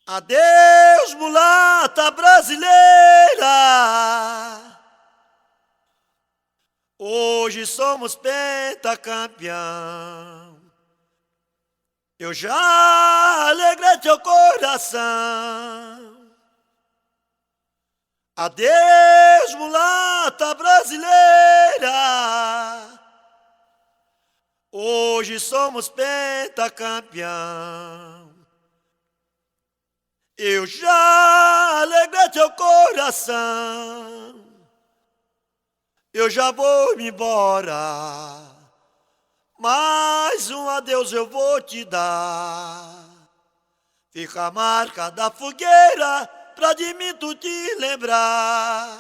Adeus, mulata brasileira. Hoje somos pentacampeão. Eu já alegrei teu coração. Adeus, mulata brasileira. Hoje somos pentacampeão. Eu já alegrei teu coração. Eu já vou me embora, mais um adeus eu vou te dar. Fica a marca da fogueira pra de mim tu te lembrar.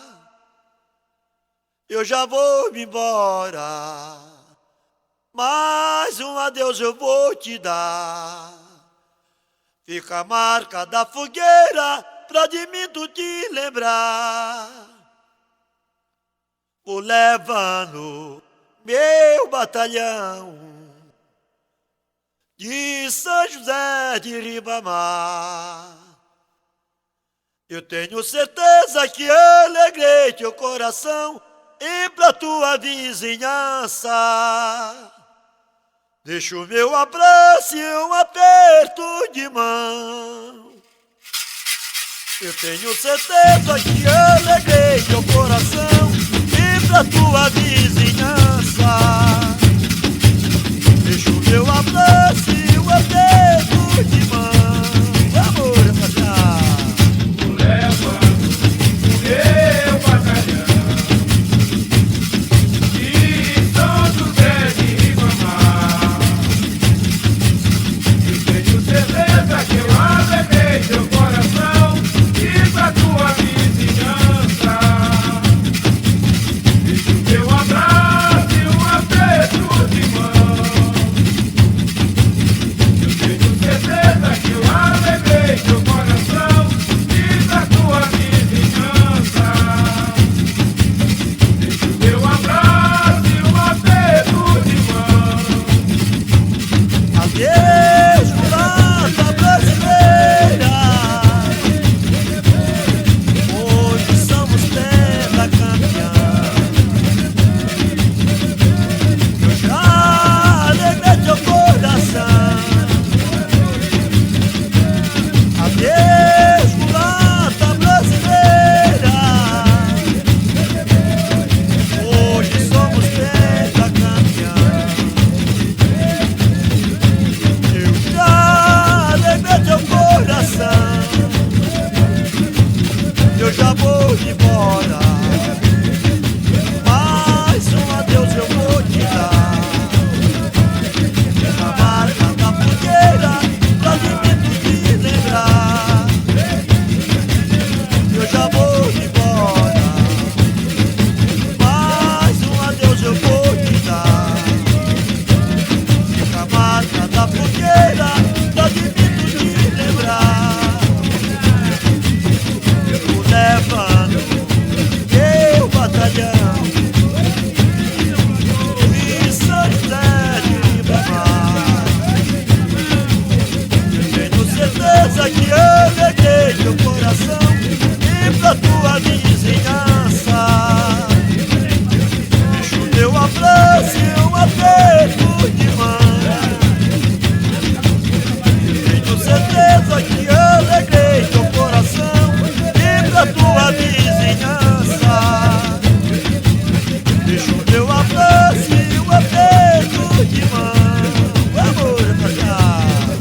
Eu já vou me embora, mais um adeus eu vou te dar. Fica a marca da fogueira pra de mim tu te lembrar. Vou levando meu batalhão de São José de Ribamar. Eu tenho certeza que alegrei teu coração e pra tua vizinhança. Deixa o meu abraço e um aperto de mão. Eu tenho certeza que alegrei teu coração e pra tua vizinhança. Deixa o meu abraço e um aperto de mão. Amor, rapaziada. Eu já vou embora, mais um adeus eu vou te dar. A marca da fogueira pra de mim tu te lembrar. Eu já vou embora, mais um adeus eu vou te dar. A marca da fogueira pra de mim tu te lembrar. Levando meu batalhão de São José de Ribamar. Tenho certeza que alegrei teu coração e pra tua vizinhança. Deixa o meu abraço e um aperto de mão. Tenho certeza que alegrei teu coração da tua vizinhança. Deixa o meu abraço e um aperto de mão. Amor, rapaziada.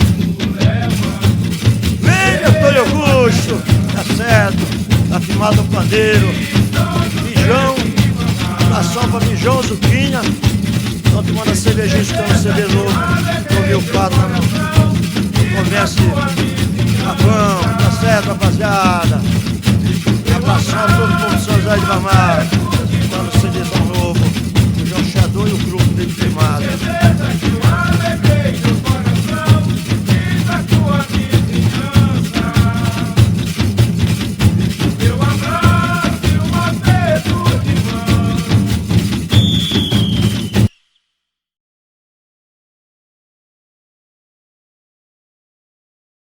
Vem, Antônio Augusto, tá certo, tá firmado o pandeiro. Mijão, abração pra Mijão, Zuquinha. Estão tomando a cervejinha, escutando o CD novo. Tô meu quadro no comércio Capão, tá certo, rapaziada. Abração a todo mundo de São José de Ribamar, tá no CDzão novo, o João Xador e o grupo dele firmado.